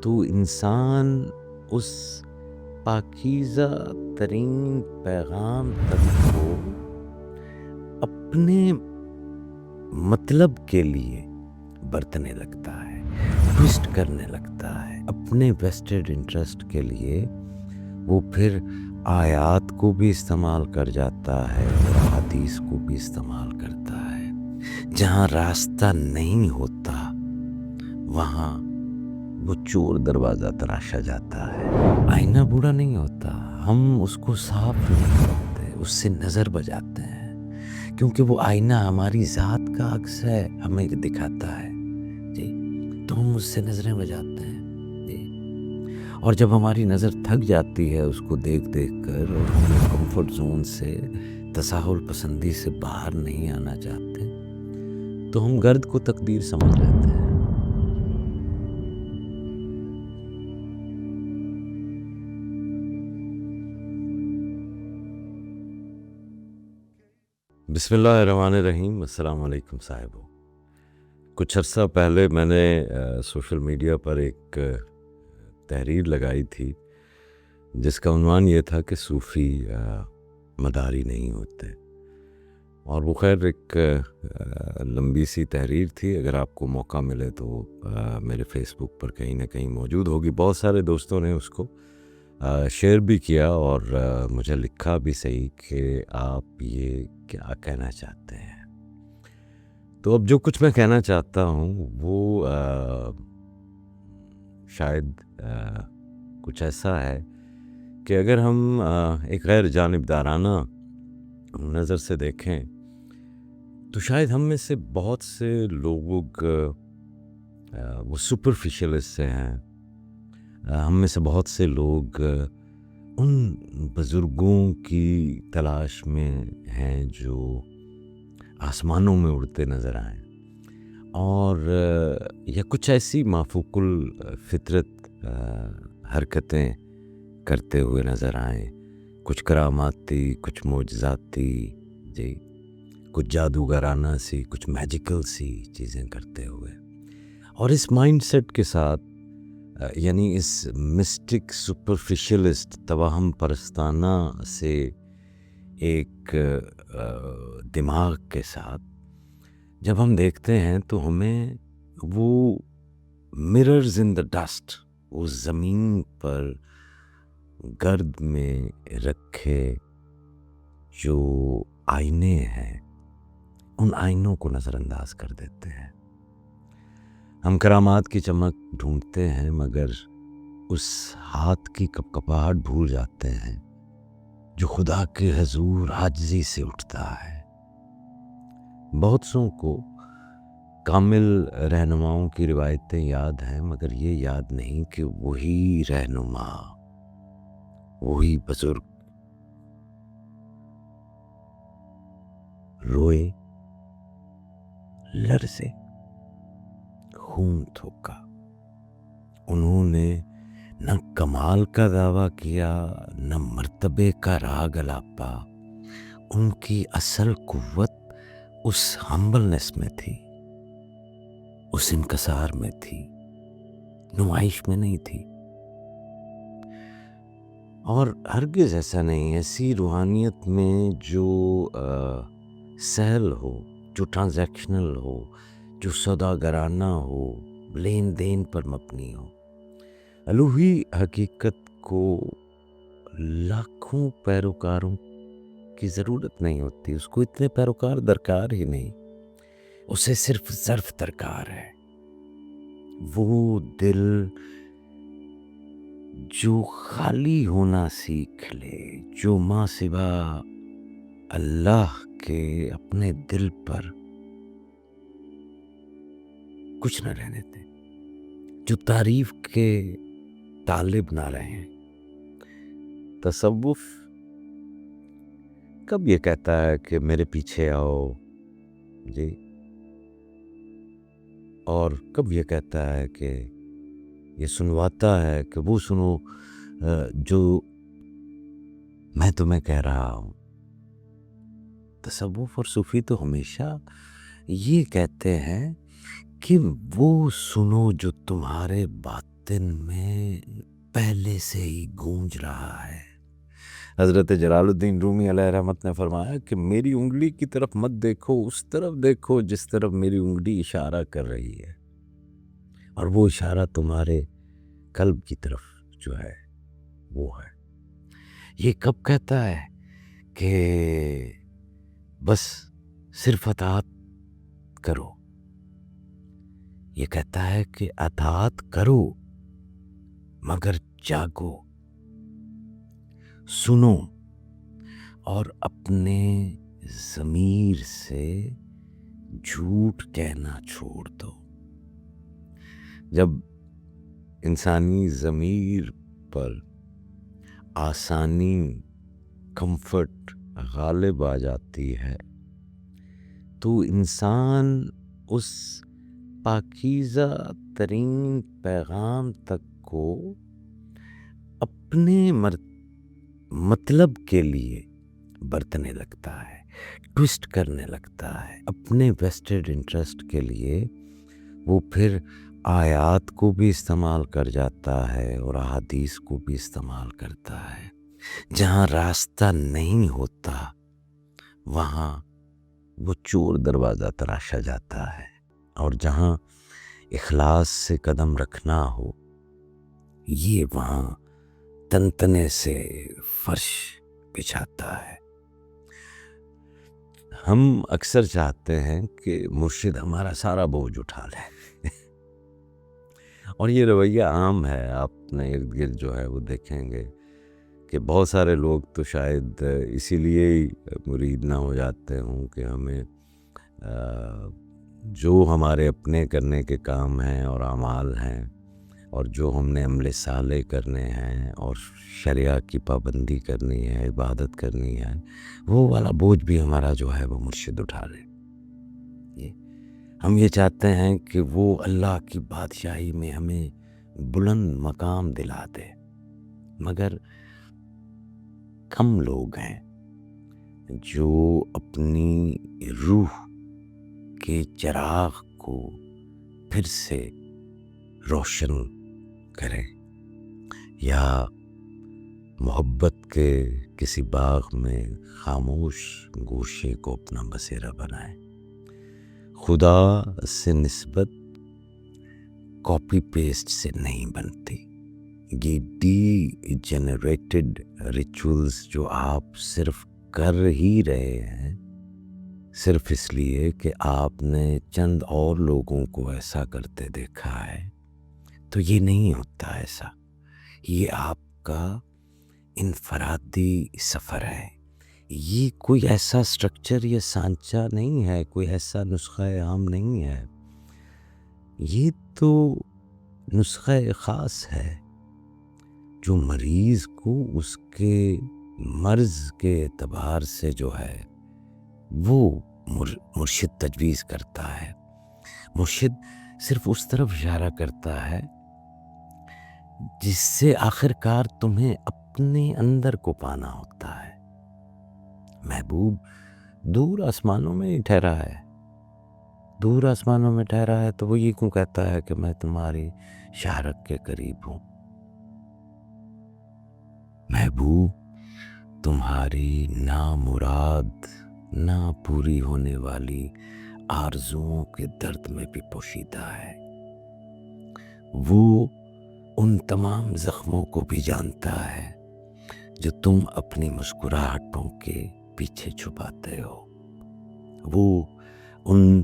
تو انسان اس پاکیزہ ترین پیغام تک کو اپنے مطلب کے لیے برتنے لگتا ہے، ٹوسٹ کرنے لگتا ہے اپنے ویسٹڈ انٹرسٹ کے لیے. وہ پھر آیات کو بھی استعمال کر جاتا ہے اور حدیث کو بھی استعمال کرتا ہے. جہاں راستہ نہیں ہوتا وہاں وہ چور دروازہ تراشا جاتا ہے. آئینہ بوڑھا نہیں ہوتا، ہم اس کو صاف نہیں کرتے، اس سے نظر بجاتے ہیں کیونکہ وہ آئینہ ہماری ذات کا عکس ہے، ہمیں دکھاتا ہے جی، تو ہم اس سے نظریں بجاتے ہیں جی. اور جب ہماری نظر تھک جاتی ہے اس کو دیکھ دیکھ کر اور ہم کمفرٹ زون سے، تساہل پسندی سے باہر نہیں آنا چاہتے، تو ہم گرد کو تقدیر سمجھ لیتے ہیں. بسم اللہ الرحمن الرحیم. السلام علیکم صاحبو. کچھ عرصہ پہلے میں نے سوشل میڈیا پر ایک تحریر لگائی تھی جس کا عنوان یہ تھا کہ صوفی مداری نہیں ہوتے، اور وہ خیر ایک لمبی سی تحریر تھی. اگر آپ کو موقع ملے تو میرے فیس بک پر کہیں نہ کہیں موجود ہوگی. بہت سارے دوستوں نے اس کو شیئر بھی کیا اور مجھے لکھا بھی صحیح کہ آپ یہ کیا کہنا چاہتے ہیں. تو اب جو کچھ میں کہنا چاہتا ہوں وہ شاید کچھ ایسا ہے کہ اگر ہم ایک غیر جانبدارانہ نظر سے دیکھیں تو شاید ہم میں سے بہت سے لوگ وہ سپرفیشلسٹ سے ہیں. ہم میں سے بہت سے لوگ ان بزرگوں کی تلاش میں ہیں جو آسمانوں میں اڑتے نظر آئیں، اور یا کچھ ایسی مافوق الفطرت حرکتیں کرتے ہوئے نظر آئیں، کچھ کراماتی، کچھ معجزاتی جی، کچھ جادوگرانہ سی، کچھ میجیکل سی چیزیں کرتے ہوئے. اور اس مائنڈ سیٹ کے ساتھ یعنی اس مسٹک سپرفیشلسٹ توہم پرستانہ سے ایک دماغ کے ساتھ جب ہم دیکھتے ہیں تو ہمیں وہ مررز ان دا ڈسٹ، وہ زمین پر گرد میں رکھے جو آئینے ہیں، ان آئینوں کو نظر انداز کر دیتے ہیں. ہم کرامات کی چمک ڈھونڈتے ہیں مگر اس ہاتھ کی کپکپاہٹ بھول جاتے ہیں جو خدا کے حضور عاجزی سے اٹھتا ہے. بہت سوں کو کامل رہنماؤں کی روایتیں یاد ہیں مگر یہ یاد نہیں کہ وہی رہنما، وہی بزرگ روئے، لرزے، خون تھوکا. انہوں نے نہ کمال کا دعویٰ کیا نہ مرتبے کا راگ الاپا. ان کی اصل قوت اس ہمبلنس میں تھی، اس انکسار میں تھی، نمائش میں نہیں تھی. اور ہرگز ایسا نہیں، ایسی روحانیت میں جو سہل ہو، جو ٹرانزیکشنل ہو، جو سوداگرانہ ہو، لین دین پر مبنی ہو. الوہی حقیقت کو لاکھوں پیروکاروں کی ضرورت نہیں ہوتی، اس کو اتنے پیروکار درکار ہی نہیں، اسے صرف ظرف درکار ہے. وہ دل جو خالی ہونا سیکھ لے، جو ماں سوا اللہ کے اپنے دل پر کچھ نہ رہنے دے، جو تعریف کے طالب نہ رہیں. تصوف کب یہ کہتا ہے کہ میرے پیچھے آؤ جی، اور کب یہ کہتا ہے کہ یہ سنواتا ہے کہ وہ سنو جو میں تمہیں کہہ رہا ہوں. تصوف اور صوفی تو ہمیشہ یہ کہتے ہیں کہ وہ سنو جو تمہارے باطن باطن میں پہلے سے ہی گونج رہا ہے۔ حضرت جلال الدین رومی علیہ رحمت نے فرمایا کہ میری انگلی کی طرف مت دیکھو، اس طرف دیکھو جس طرف میری انگلی اشارہ کر رہی ہے، اور وہ اشارہ تمہارے قلب کی طرف جو ہے وہ ہے۔ یہ کب کہتا ہے کہ بس صرف اطاعت کرو؟ یہ کہتا ہے کہ اطاعت کرو مگر جاگو، سنو، اور اپنے ضمیر سے جھوٹ کہنا چھوڑ دو۔ جب انسانی ضمیر پر آسانی، کمفرٹ غالب آ جاتی ہے تو انسان اس پاکیزہ ترین پیغام تک کو اپنے مطلب کے لیے برتنے لگتا ہے، ٹوسٹ کرنے لگتا ہے اپنے ویسٹڈ انٹرسٹ کے لیے۔ وہ پھر آیات کو بھی استعمال کر جاتا ہے اور احادیث کو بھی استعمال کرتا ہے۔ جہاں راستہ نہیں ہوتا وہاں وہ چور دروازہ تراشا جاتا ہے، اور جہاں اخلاص سے قدم رکھنا ہو یہ وہاں تنتنے سے فرش بچھاتا ہے۔ ہم اکثر چاہتے ہیں کہ مرشد ہمارا سارا بوجھ اٹھا لے اور یہ رویہ عام ہے۔ آپ اپنے ارد گرد جو ہے وہ دیکھیں گے کہ بہت سارے لوگ تو شاید اسی لیے ہی مرید نہ ہو جاتے ہوں کہ ہمیں جو ہمارے اپنے کرنے کے کام ہیں اور اعمال ہیں، اور جو ہم نے عمل صالح کرنے ہیں اور شریعہ کی پابندی کرنی ہے، عبادت کرنی ہے، وہ والا بوجھ بھی ہمارا جو ہے وہ مرشد اٹھا لے۔ ہم یہ چاہتے ہیں کہ وہ اللہ کی بادشاہی میں ہمیں بلند مقام دلا دے، مگر کم لوگ ہیں جو اپنی روح کے چراغ کو پھر سے روشن کریں، یا محبت کے کسی باغ میں خاموش گوشے کو اپنا بسیرا بنائیں۔ خدا سے نسبت کاپی پیسٹ سے نہیں بنتی۔ یہ ڈی جنریٹڈ ریچولز جو آپ صرف کر ہی رہے ہیں صرف اس لیے کہ آپ نے چند اور لوگوں کو ایسا کرتے دیکھا ہے، تو یہ نہیں ہوتا ایسا۔ یہ آپ کا انفرادی سفر ہے۔ یہ کوئی ایسا سٹرکچر یا سانچہ نہیں ہے، کوئی ایسا نسخہ عام نہیں ہے۔ یہ تو نسخہ خاص ہے جو مریض کو اس کے مرض کے اعتبار سے جو ہے وہ مرشد تجویز کرتا ہے۔ مرشد صرف اس طرف اشارہ کرتا ہے جس سے آخر کار تمہیں اپنے اندر کو پانا ہوتا ہے۔ محبوب دور آسمانوں میں ہی ٹھہرا ہے، دور آسمانوں میں ٹھہرا ہے تو وہ یہ کیوں کہتا ہے کہ میں تمہاری شہرک کے قریب ہوں؟ محبوب تمہاری نامراد، نہ پوری ہونے والی آرزوؤں کے درد میں بھی پوشیدہ ہے۔ وہ ان تمام زخموں کو بھی جانتا ہے جو تم اپنی مسکراہٹوں کے پیچھے چھپاتے ہو۔ وہ ان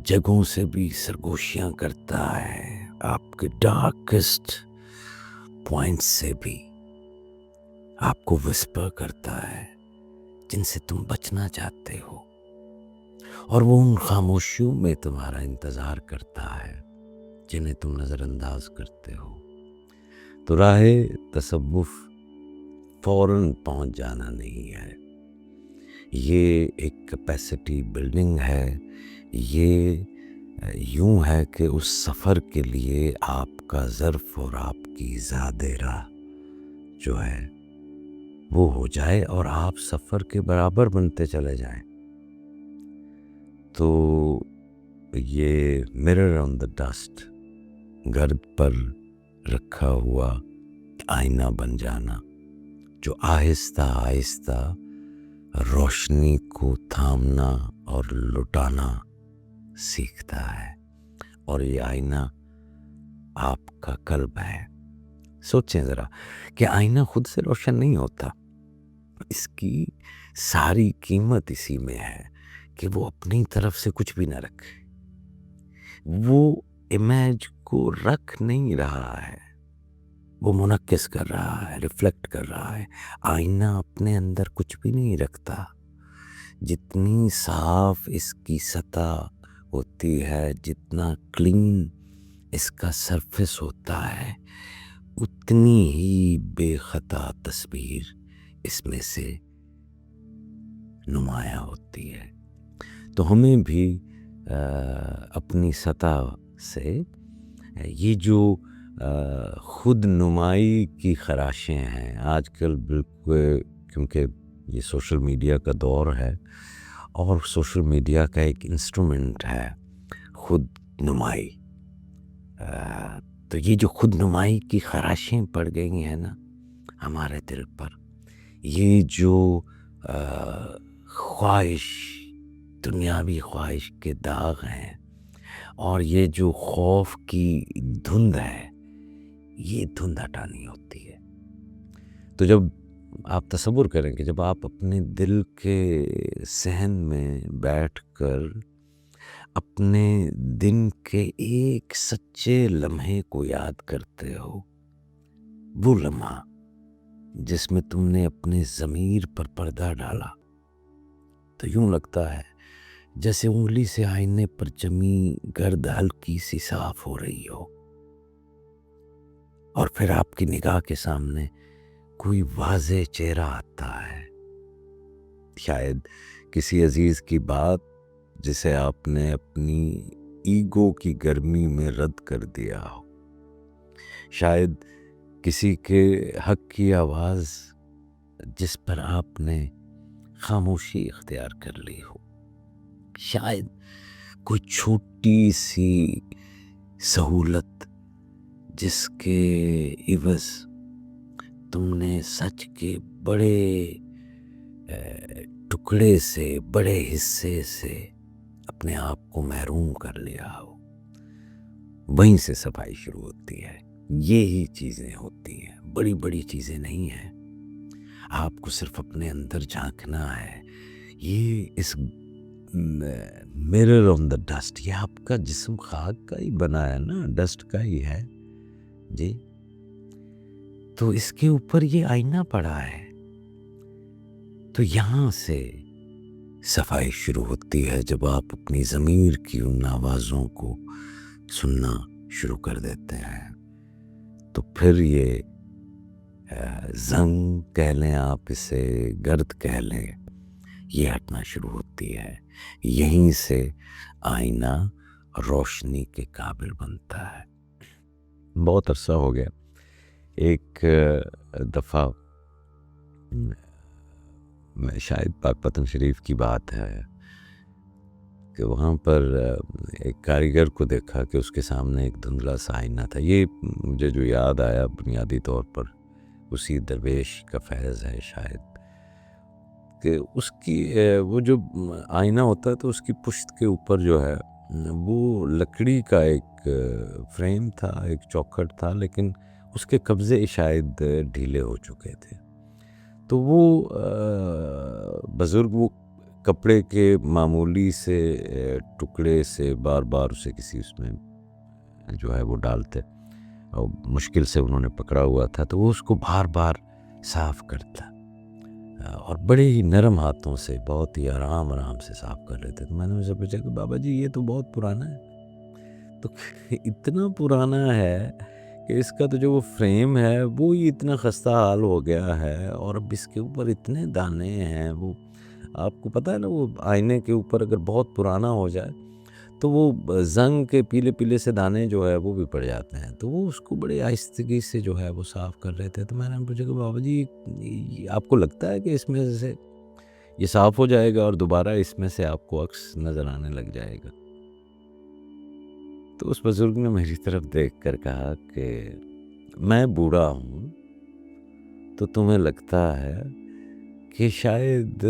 جگہوں سے بھی سرگوشیاں کرتا ہے، آپ کے ڈارکسٹ پوائنٹ سے بھی آپ کو وسپر کرتا ہے جن سے تم بچنا چاہتے ہو، اور وہ ان خاموشیوں میں تمہارا انتظار کرتا ہے جنہیں تم نظر انداز کرتے ہو۔ تو راہ تصوف فوراً پہنچ جانا نہیں ہے، یہ ایک کیپیسٹی بلڈنگ ہے۔ یہ یوں ہے کہ اس سفر کے لیے آپ کا ظرف اور آپ کی زاد راہ جو ہے وہ ہو جائے اور آپ سفر کے برابر بنتے چلے جائیں۔ تو یہ مرر آن دا ڈسٹ، گرد پر رکھا ہوا آئینہ بن جانا، جو آہستہ آہستہ روشنی کو تھامنا اور لٹانا سیکھتا ہے، اور یہ آئینہ آپ کا قلب ہے۔ سوچیں ذرا کہ آئینہ خود سے روشن نہیں ہوتا، اس کی ساری قیمت اسی میں ہے کہ وہ اپنی طرف سے کچھ بھی نہ رکھے، وہ امیج کو رکھ نہیں رہا ہے، وہ منعکس کر رہا ہے، ریفلیکٹ کر رہا ہے۔ آئینہ اپنے اندر کچھ بھی نہیں رکھتا، جتنی صاف اس کی سطح ہوتی ہے، جتنا کلین اس کا سرفیس ہوتا ہے، اتنی ہی بے خطا تصویر اس میں سے نمایاں ہوتی ہے۔ تو ہمیں بھی اپنی سطح سے یہ جو خود نمائی کی خراشیں ہیں آج کل، بالکل کیونکہ یہ سوشل میڈیا کا دور ہے اور سوشل میڈیا کا ایک انسٹرومنٹ ہے خود نمائی، تو یہ جو خود نمائی کی خراشیں پڑ گئی ہیں نا ہمارے دل پر، یہ جو خواہش، دنیاوی خواہش کے داغ ہیں، اور یہ جو خوف کی دھند ہے، یہ دھند ہٹانی ہوتی ہے۔ تو جب آپ تصور کریں کہ جب آپ اپنے دل کے صحن میں بیٹھ کر اپنے دن کے ایک سچے لمحے کو یاد کرتے ہو، وہ لمحہ جس میں تم نے اپنے ضمیر پر پردہ ڈالا، تو یوں لگتا ہے جیسے انگلی سے آئینے پر جمی گرد ہلکی سی صاف ہو رہی ہو، اور پھر آپ کی نگاہ کے سامنے کوئی واضح چہرہ آتا ہے، شاید کسی عزیز کی بات جسے آپ نے اپنی ایگو کی گرمی میں رد کر دیا ہو، شاید کسی کے حق کی آواز جس پر آپ نے خاموشی اختیار کر لی ہو، شاید کوئی چھوٹی سی سہولت جس کے عوض تم نے سچ کے بڑے ٹکڑے سے، بڑے حصے سے اپنے آپ کو محروم کر لیا ہو۔ وہیں سے صفائی شروع ہوتی ہے۔ یہی چیزیں ہوتی ہیں، بڑی بڑی چیزیں نہیں ہیں، آپ کو صرف اپنے اندر جھانکنا ہے۔ یہ اس mirror on the dust، یہ آپ کا جسم خاک کا ہی بنا ہے نا، ڈسٹ کا ہی ہے جی، تو اس کے اوپر یہ آئینہ پڑا ہے، تو یہاں سے صفائی شروع ہوتی ہے جب آپ اپنی ضمیر کی ان آوازوں کو سننا شروع کر دیتے ہیں، تو پھر یہ زنگ کہہ لیں، آپ اسے گرد کہہ لیں، یہ ہٹنا شروع ہوتی ہے۔ یہیں سے آئینہ روشنی کے قابل بنتا ہے۔ بہت عرصہ ہو گیا، ایک دفعہ میں شاید پاک پتن شریف کی بات ہے کہ وہاں پر ایک کاریگر کو دیکھا کہ اس کے سامنے ایک دھندلا سا آئینہ تھا۔ یہ مجھے جو یاد آیا بنیادی طور پر اسی درویش کا فیض ہے شاید، کہ اس کی وہ جو آئینہ ہوتا ہے تو اس کی پشت کے اوپر جو ہے وہ لکڑی کا ایک فریم تھا، ایک چوکھٹ تھا، لیکن اس کے قبضے شاید ڈھیلے ہو چکے تھے، تو وہ بزرگ وہ کپڑے کے معمولی سے ٹکڑے سے بار بار اسے کسی اس میں جو ہے وہ ڈالتے، اور مشکل سے انہوں نے پکڑا ہوا تھا، تو وہ اس کو بار بار صاف کرتا، اور بڑے ہی نرم ہاتھوں سے بہت ہی آرام سے صاف کر لیتے۔ تو میں نے اسے پوچھا کہ بابا جی یہ تو بہت پرانا ہے، تو اتنا پرانا ہے کہ اس کا تو جو وہ فریم ہے وہ ہی اتنا خستہ حال ہو گیا ہے، اور اب اس کے اوپر اتنے دانے ہیں، وہ آپ کو پتہ ہے نا، وہ آئینے کے اوپر اگر بہت پرانا ہو جائے تو وہ زنگ کے پیلے پیلے سے دانے جو ہے وہ بھی پڑ جاتے ہیں، تو وہ اس کو بڑے آہستگی سے جو ہے وہ صاف کر رہے تھے۔ تو میں نے پوچھا کہ بابا جی آپ کو لگتا ہے کہ اس میں سے یہ صاف ہو جائے گا اور دوبارہ اس میں سے آپ کو عکس نظر آنے لگ جائے گا؟ تو اس بزرگ نے میری طرف دیکھ کر کہا کہ میں بوڑھا ہوں تو تمہیں لگتا ہے کہ شاید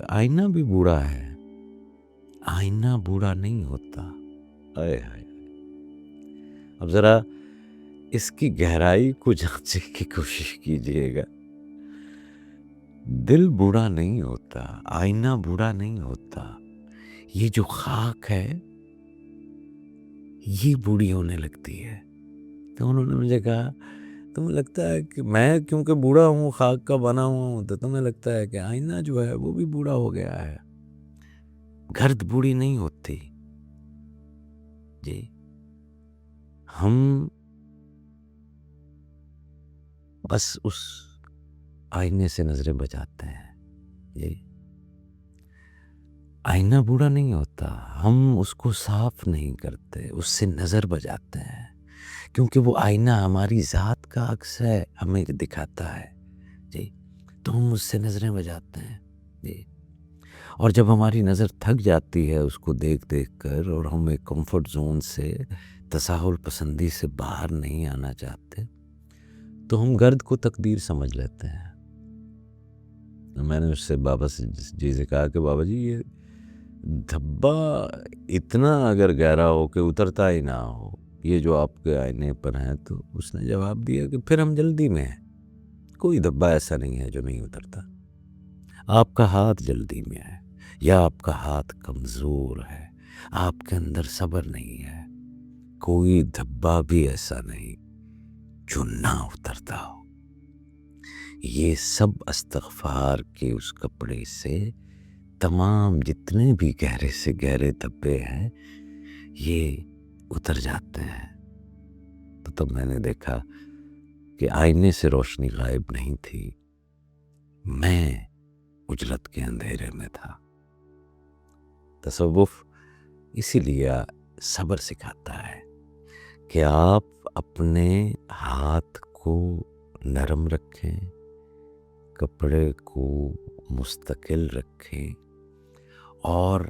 آئینہ بھی بوڑھا ہے. آئینہ بوڑھا نہیں ہوتا. ہائے ہائے. اب ذرا اس کی گہرائی کو جانچنے کی کوشش کیجئے گا. دل بوڑھا نہیں ہوتا، آئینہ بوڑھا نہیں ہوتا. یہ جو خاک ہے یہ بوڑھی ہونے لگتی ہے. تو انہوں نے مجھے کہا تمہیں لگتا ہے کہ میں کیونکہ بوڑھا ہوں، خاک کا بنا ہوا ہوں، تو تمہیں لگتا ہے کہ آئینہ جو ہے وہ بھی بوڑھا ہو گیا ہے. گرد بوڑھی نہیں ہوتی جی. ہم بس اس آئینے سے نظریں بچاتے ہیں جی. آئینہ بوڑھا نہیں ہوتا، ہم اس کو صاف نہیں کرتے، اس سے نظر بچاتے ہیں. کیونکہ وہ آئینہ ہماری ذات کا عکس ہے، ہمیں دکھاتا ہے جی. تو ہم اس سے نظریں بچاتے ہیں جی. اور جب ہماری نظر تھک جاتی ہے اس کو دیکھ دیکھ کر، اور ہم ایک کمفرٹ زون سے، تساہل پسندی سے باہر نہیں آنا چاہتے، تو ہم گرد کو تقدیر سمجھ لیتے ہیں. میں نے اس سے بابا جی سے کہا کہ بابا جی یہ دھبا اتنا اگر گہرا ہو کہ اترتا ہی نہ ہو، یہ جو آپ کے آئینے پر ہیں، تو اس نے جواب دیا کہ پھر ہم جلدی میں ہیں. کوئی دھبا ایسا نہیں ہے جو نہیں اترتا. آپ کا ہاتھ جلدی میں ہے، یا آپ کا ہاتھ کمزور ہے، آپ کے اندر صبر نہیں ہے. کوئی دھبا بھی ایسا نہیں جو نہ اترتا ہو. یہ سب استغفار کے اس کپڑے سے تمام جتنے بھی گہرے سے گہرے دھبے ہیں یہ اتر جاتے ہیں. تو تب میں نے دیکھا کہ آئینے سے روشنی غائب نہیں تھی، میں اجرت کے اندھیرے میں تھا. تصوف اسی لیے صبر سکھاتا ہے کہ آپ اپنے ہاتھ کو نرم رکھیں، کپڑے کو مستقل رکھیں، اور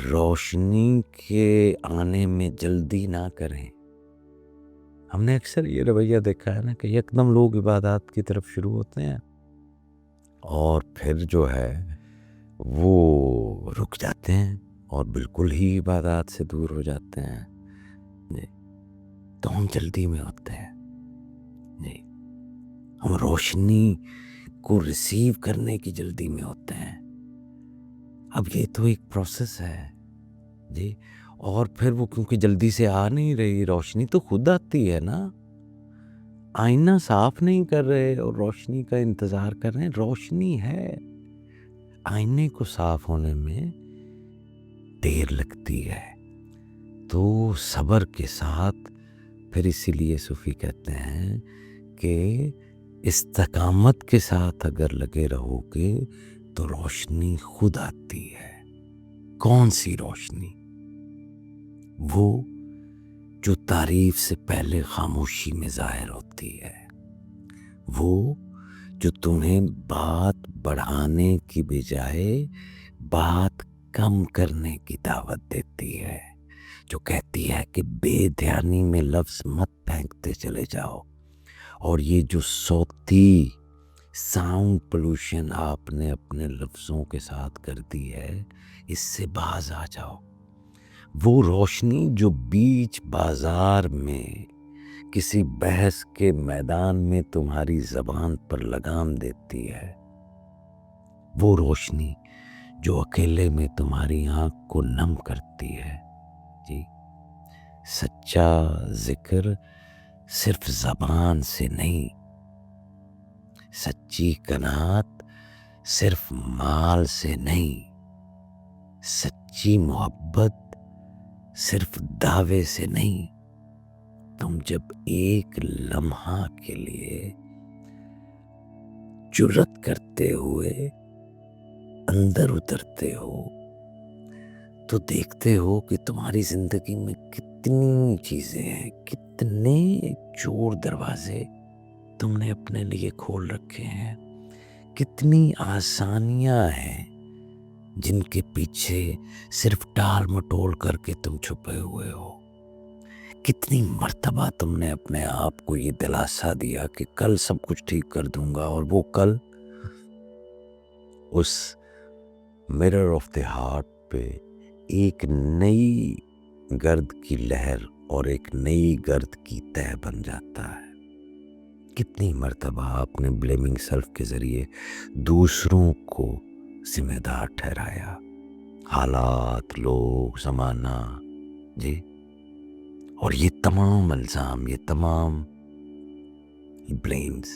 روشنی کے آنے میں جلدی نہ کریں. ہم نے اکثر یہ رویہ دیکھا ہے نا کہ یکدم لوگ عبادات کی طرف شروع ہوتے ہیں اور پھر جو ہے وہ رک جاتے ہیں اور بالکل ہی عبادات سے دور ہو جاتے ہیں جی. تو ہم جلدی میں ہوتے ہیں جی. ہم روشنی کو ریسیو کرنے کی جلدی میں ہوتے ہیں. اب یہ تو ایک پروسیس ہے جی. اور پھر وہ کیونکہ جلدی سے آ نہیں رہی، روشنی تو خود آتی ہے نا. آئینہ صاف نہیں کر رہے اور روشنی کا انتظار کر رہے ہیں. روشنی ہے، آئینے کو صاف ہونے میں دیر لگتی ہے. تو صبر کے ساتھ، پھر اسی لیے صوفی کہتے ہیں کہ استقامت کے ساتھ اگر لگے رہو گے تو روشنی خود آتی ہے. کون سی روشنی؟ وہ جو تعریف سے پہلے خاموشی میں ظاہر ہوتی ہے، وہ جو تمہیں بات بڑھانے کی بجائے بات کم کرنے کی دعوت دیتی ہے، جو کہتی ہے کہ بے دھیانی میں لفظ مت پھینکتے چلے جاؤ، اور یہ جو صوتی ساؤنڈ پولوشن آپ نے اپنے لفظوں کے ساتھ کر دی ہے، اس سے باز آ جاؤ. وہ روشنی جو بیچ بازار میں کسی بحث کے میدان میں تمہاری زبان پر لگام دیتی ہے، وہ روشنی جو اکیلے میں تمہاری آنکھ کو نم کرتی ہے جی. سچا ذکر صرف زبان سے نہیں، سچی قناعت صرف مال سے نہیں، سچی محبت صرف دعوے سے نہیں. تم جب ایک لمحہ کے لیے جرأت کرتے ہوئے اندر اترتے ہو تو دیکھتے ہو کہ تمہاری زندگی میں کتنی چیزیں ہیں، کتنے چور دروازے تم نے اپنے لیے کھول رکھے ہیں، کتنی آسانیاں ہیں جن کے پیچھے صرف ٹال مٹول کر کے تم چھپے ہوئے ہو، کتنی مرتبہ تم نے اپنے آپ کو یہ دلاسا دیا کہ کل سب کچھ ٹھیک کر دوں گا، اور وہ کل اس مرر آف دی ہارٹ پہ ایک نئی گرد کی لہر اور ایک نئی گرد کی تہ بن جاتا ہے۔ کتنی مرتبہ آپ نے بلیمنگ سیلف کے ذریعے دوسروں کو ذمہ دار ٹھہرایا، حالات، لوگ، زمانہ، جی، اور یہ تمام الزام، یہ تمام بلیمز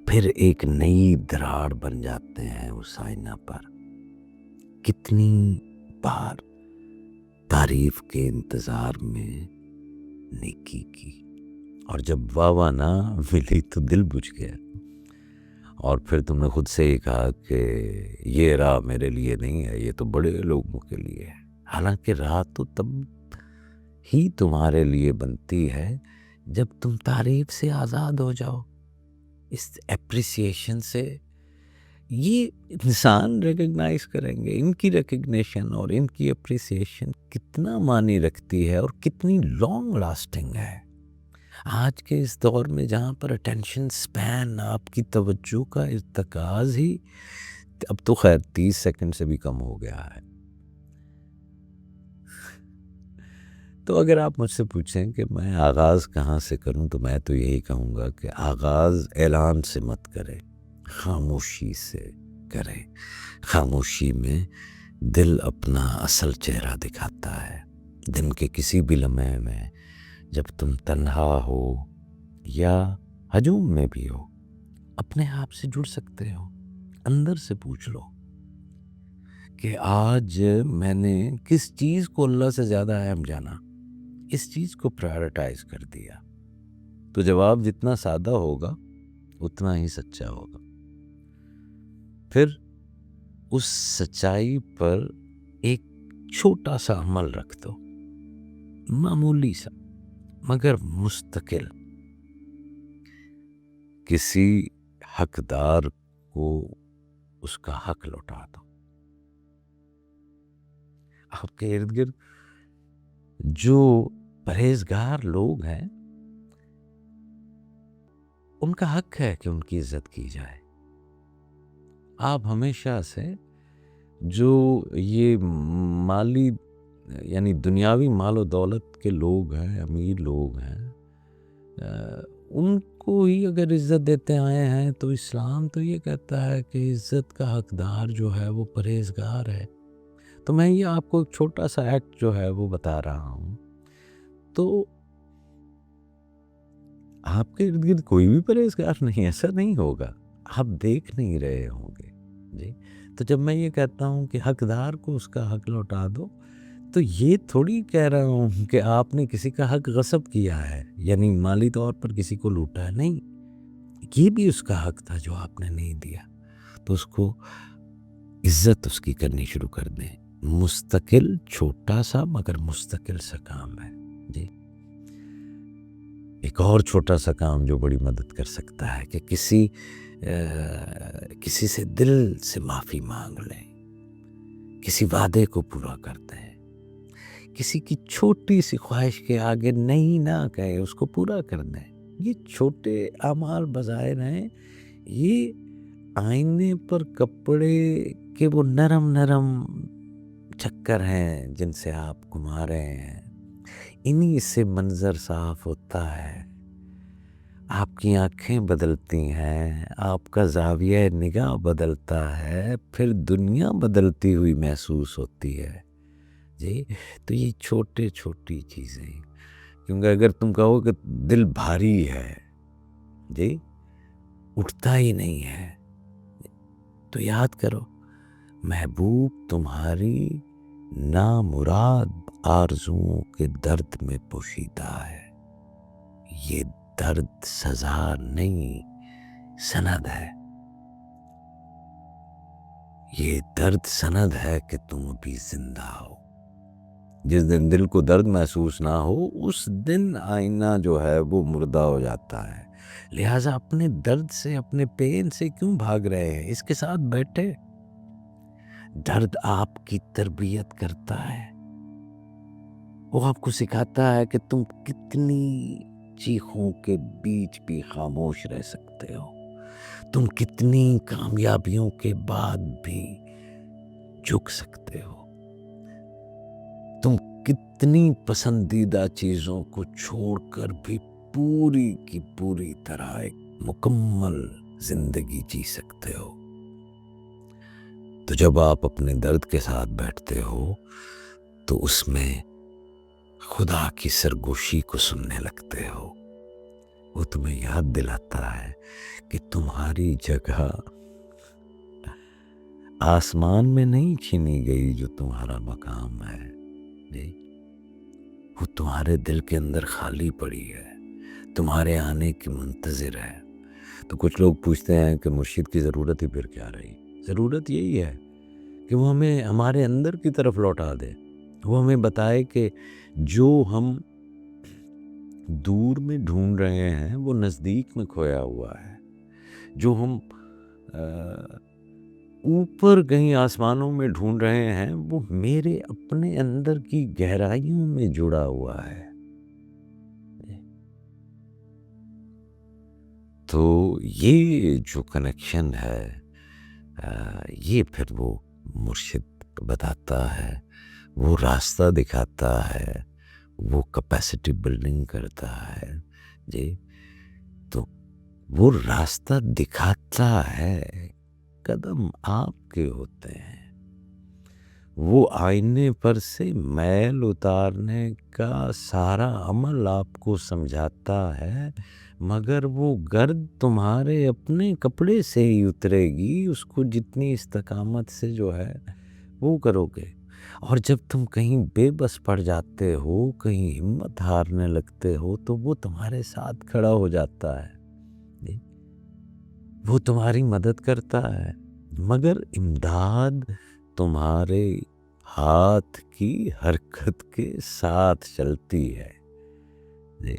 پھر ایک نئی دراڑ بن جاتے ہیں اس آئینہ پر۔ کتنی بار تعریف کے انتظار میں نیکی کی، اور جب واہ واہ نہ ملی تو دل بجھ گیا، اور پھر تم نے خود سے ہی کہا کہ یہ راہ میرے لیے نہیں ہے، یہ تو بڑے لوگوں کے لیے ہے۔ حالانکہ راہ تو تب ہی تمہارے لیے بنتی ہے جب تم تعریف سے آزاد ہو جاؤ، اس اپریسیشن سے۔ یہ انسان ریکگنائز کریں گے، ان کی ریکگنیشن اور ان کی اپریسیشن کتنا معنی رکھتی ہے اور کتنی لانگ لاسٹنگ ہے۔ آج کے اس دور میں جہاں پر اٹینشن سپین، آپ کی توجہ کا ارتکاز ہی اب تو خیر 30 سیکنڈ سے بھی کم ہو گیا ہے، تو اگر آپ مجھ سے پوچھیں کہ میں آغاز کہاں سے کروں، تو میں تو یہی کہوں گا کہ آغاز اعلان سے مت کرے، خاموشی سے کرے۔ خاموشی میں دل اپنا اصل چہرہ دکھاتا ہے۔ دن کے کسی بھی لمحے میں جب تم تنہا ہو یا ہجوم میں بھی ہو، اپنے آپ سے جڑ سکتے ہو، اندر سے پوچھ لو کہ آج میں نے کس چیز کو اللہ سے زیادہ اہم جانا، اس چیز کو پرائرٹائز کر دیا، تو جواب جتنا سادہ ہوگا اتنا ہی سچا ہوگا۔ پھر اس سچائی پر ایک چھوٹا سا عمل رکھ دو، معمولی سا مگر مستقل۔ کسی حقدار کو اس کا حق لوٹا دو۔ آپ کے ارد گرد جو پرہیزگار لوگ ہیں، ان کا حق ہے کہ ان کی عزت کی جائے۔ آپ ہمیشہ سے جو یہ مالی یعنی دنیاوی مال و دولت کے لوگ ہیں، امیر لوگ ہیں، ان کو ہی اگر عزت دیتے آئے ہیں، تو اسلام تو یہ کہتا ہے کہ عزت کا حقدار جو ہے وہ پرہیزگار ہے۔ تو میں یہ آپ کو ایک چھوٹا سا ایکٹ جو ہے وہ بتا رہا ہوں، تو آپ کے ارد گرد کوئی بھی پرہیزگار نہیں، ایسا نہیں ہوگا، آپ دیکھ نہیں رہے ہوں گے، جی۔ تو جب میں یہ کہتا ہوں کہ حقدار کو اس کا حق لوٹا دو، تو یہ تھوڑی کہہ رہا ہوں کہ آپ نے کسی کا حق غصب کیا ہے، یعنی مالی طور پر کسی کو لوٹا ہے، نہیں، یہ بھی اس کا حق تھا جو آپ نے نہیں دیا، تو اس کو عزت اس کی کرنی شروع کر دیں۔ مستقل، چھوٹا سا مگر مستقل سا کام ہے، جی۔ ایک اور چھوٹا سا کام جو بڑی مدد کر سکتا ہے کہ کسی سے دل سے معافی مانگ لیں، کسی وعدے کو پورا کر دیں، کسی کی چھوٹی سی خواہش کے آگے نہیں نہ کہیں، اس کو پورا کر دیں۔ یہ چھوٹے اعمال بظاہر ہیں، یہ آئینے پر کپڑے کے وہ نرم نرم چکر ہیں جن سے آپ گھما رہے ہیں، انہی سے منظر صاف ہوتا ہے، آپ کی آنکھیں بدلتی ہیں، آپ کا زاویہ نگاہ بدلتا ہے، پھر دنیا بدلتی ہوئی محسوس ہوتی ہے، جی۔ تو یہ چھوٹے چھوٹی چیزیں، کیونکہ اگر تم کہو کہ دل بھاری ہے، جی، اٹھتا ہی نہیں ہے، تو یاد کرو محبوب تمہاری نامراد آرزوؤں کے درد میں پوشیدہ ہے۔ یہ درد سزا نہیں، سند ہے۔ یہ درد سند ہے کہ تم ابھی زندہ ہو۔ جس دن دل کو درد محسوس نہ ہو، اس دن آئینہ جو ہے وہ مردہ ہو جاتا ہے۔ لہٰذا اپنے درد سے، اپنے پین سے کیوں بھاگ رہے ہیں؟ اس کے ساتھ بیٹھے۔ درد آپ کی تربیت کرتا ہے، وہ آپ کو سکھاتا ہے کہ تم کتنی چیخوں کے بیچ بھی خاموش رہ سکتے ہو، تم کتنی کامیابیوں کے بعد بھی جھک سکتے ہو، تم کتنی پسندیدہ چیزوں کو چھوڑ کر بھی پوری کی پوری طرح ایک مکمل زندگی جی سکتے ہو۔ تو جب آپ اپنے درد کے ساتھ بیٹھتے ہو تو اس میں خدا کی سرگوشی کو سننے لگتے ہو، وہ تمہیں یاد دلاتا ہے کہ تمہاری جگہ آسمان میں نہیں چھینی گئی، جو تمہارا مقام ہے جی وہ تمہارے دل کے اندر خالی پڑی ہے، تمہارے آنے کی منتظر ہے۔ تو کچھ لوگ پوچھتے ہیں کہ مرشد کی ضرورت ہی پھر کیا رہی؟ ضرورت یہی ہے کہ وہ ہمیں ہمارے اندر کی طرف لوٹا دے، وہ ہمیں بتائے کہ جو ہم دور میں ڈھونڈ رہے ہیں وہ نزدیک میں کھویا ہوا ہے، جو ہم اوپر کہیں آسمانوں میں ڈھونڈ رہے ہیں وہ میرے اپنے اندر کی گہرائیوں میں جڑا ہوا ہے۔ تو یہ جو کنیکشن ہے یہ پھر وہ مرشد بتاتا ہے، وہ راستہ دکھاتا ہے، وہ کیپیسٹی بلڈنگ کرتا ہے جی۔ تو وہ راستہ دکھاتا ہے، قدم آپ کے ہوتے ہیں، وہ آئینے پر سے میل اتارنے کا سارا عمل آپ کو سمجھاتا ہے، مگر وہ گرد تمہارے اپنے کپڑے سے ہی اترے گی، اس کو جتنی استقامت سے جو ہے وہ کرو گے۔ اور جب تم کہیں بے بس پڑ جاتے ہو، کہیں ہمت ہارنے لگتے ہو، تو وہ تمہارے ساتھ کھڑا ہو جاتا ہے، وہ تمہاری مدد کرتا ہے، مگر امداد تمہارے ہاتھ کی حرکت کے ساتھ چلتی ہے جی۔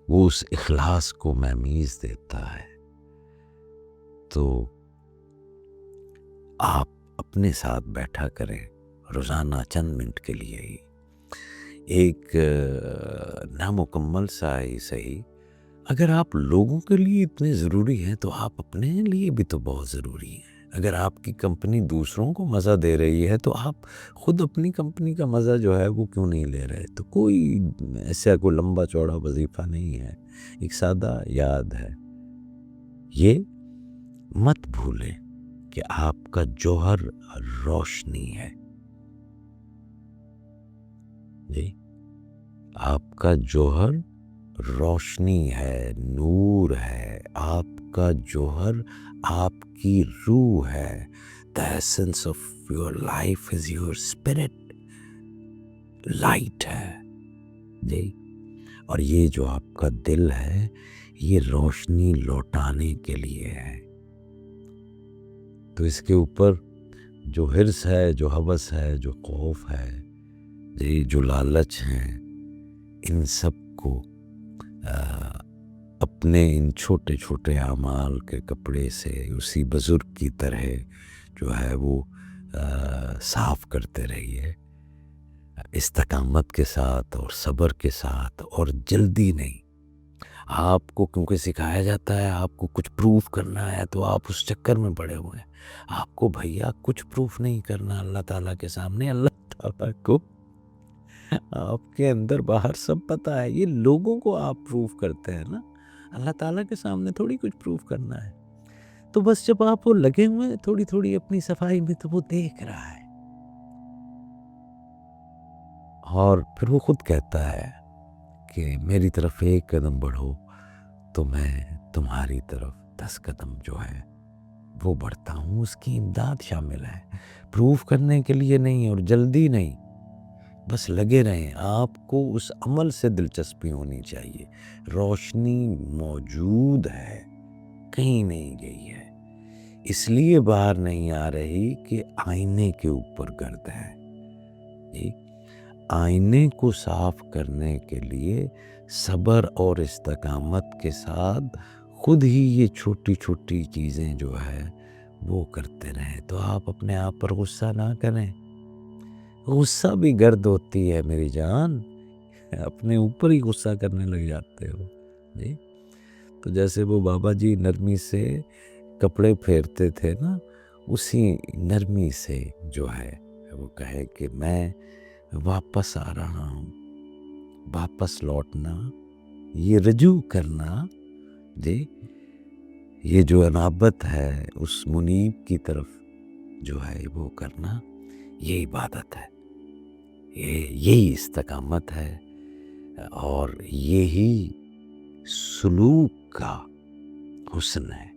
وہ اس اخلاص کو مہمیز دیتا ہے۔ تو آپ اپنے ساتھ بیٹھا کریں روزانہ چند منٹ کے لیے ہی، ایک نامکمل سا ہی صحیح، اگر آپ لوگوں کے لیے اتنے ضروری ہیں تو آپ اپنے لیے بھی تو بہت ضروری ہیں۔ اگر آپ کی کمپنی دوسروں کو مزہ دے رہی ہے تو آپ خود اپنی کمپنی کا مزہ جو ہے وہ کیوں نہیں لے رہے؟ تو کوئی ایسا کوئی لمبا چوڑا وظیفہ نہیں ہے، ایک سادہ یاد ہے، یہ مت بھولیں کہ آپ کا جوہر روشنی ہے جی، آپ کا جوہر روشنی ہے، نور ہے، آپ کا جوہر آپ کی روح ہے۔ The essence of your life is your spirit، light ہے جی۔ اور یہ جو آپ کا دل ہے یہ روشنی لوٹانے کے لیے ہے۔ تو اس کے اوپر جو حرص ہے، جو ہوس ہے، جو خوف ہے جی، جو لالچ ہیں، ان سب کو اپنے ان چھوٹے چھوٹے اعمال کے کپڑے سے اسی بزرگ کی طرح جو ہے وہ صاف کرتے رہیے، استقامت کے ساتھ اور صبر کے ساتھ، اور جلدی نہیں۔ آپ کو کیونکہ سکھایا جاتا ہے آپ کو کچھ پروف کرنا ہے تو آپ اس چکر میں پڑے ہوئے ہیں۔ آپ کو بھیا کچھ پروف نہیں کرنا اللہ تعالیٰ کے سامنے، اللہ تعالیٰ کو آپ کے اندر باہر سب پتہ ہے۔ یہ لوگوں کو آپ پروف کرتے ہیں نا، اللہ تعالیٰ کے سامنے تھوڑی کچھ پروف کرنا ہے۔ تو بس جب آپ وہ لگے ہوئے ہیں تھوڑی تھوڑی اپنی صفائی میں، تو وہ دیکھ رہا ہے اور پھر وہ خود کہتا ہے کہ میری طرف ایک قدم بڑھو تو میں تمہاری طرف 10 قدم جو ہے وہ بڑھتا ہوں۔ اس کی امداد شامل ہے، پروف کرنے کے لیے نہیں اور جلدی نہیں، بس لگے رہیں۔ آپ کو اس عمل سے دلچسپی ہونی چاہیے، روشنی موجود ہے، کہیں نہیں گئی ہے، اس لیے باہر نہیں آ رہی کہ آئینے کے اوپر گرد ہے جی۔ آئینے کو صاف کرنے کے لیے صبر اور استقامت کے ساتھ خود ہی یہ چھوٹی چھوٹی چیزیں جو ہے وہ کرتے رہیں۔ تو آپ اپنے آپ پر غصہ نہ کریں، غصہ بھی گرد ہوتی ہے میری جان، اپنے اوپر ہی غصہ کرنے لگ جاتے ہو جی۔ تو جیسے وہ بابا جی نرمی سے کپڑے پھیرتے تھے نا، اسی نرمی سے جو ہے وہ کہے کہ میں واپس آ رہا ہوں، واپس لوٹنا، یہ رجوع کرنا جی، یہ جو انابت ہے اس منیب کی طرف جو ہے وہ کرنا، یہ عبادت ہے، یہی استقامت ہے، اور یہی سلوک کا حسن ہے۔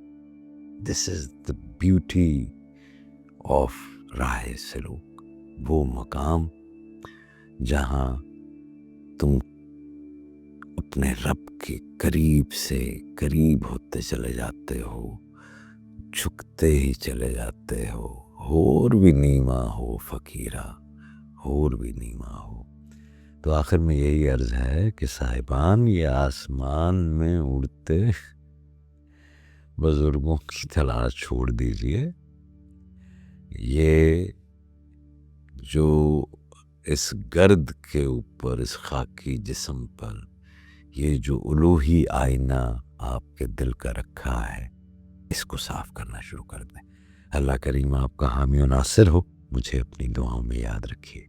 دس از دا بیوٹی آف راہ سلوک، وہ مقام جہاں تم اپنے رب کے قریب سے قریب ہوتے چلے جاتے ہو، جھکتے ہی چلے جاتے ہو، اور بھی نیما ہو فقیرہ، اور بھی نیما ہو۔ تو آخر میں یہی عرض ہے کہ صاحبان یہ آسمان میں اڑتے بزرگوں کی تلاش چھوڑ دیجئے، یہ جو اس گرد کے اوپر، اس خاکی جسم پر یہ جو الوہی آئینہ آپ کے دل کا رکھا ہے، اس کو صاف کرنا شروع کر دیں۔ اللہ کریم آپ کا حامی و ناصر ہو، مجھے اپنی دعاؤں میں یاد رکھیے۔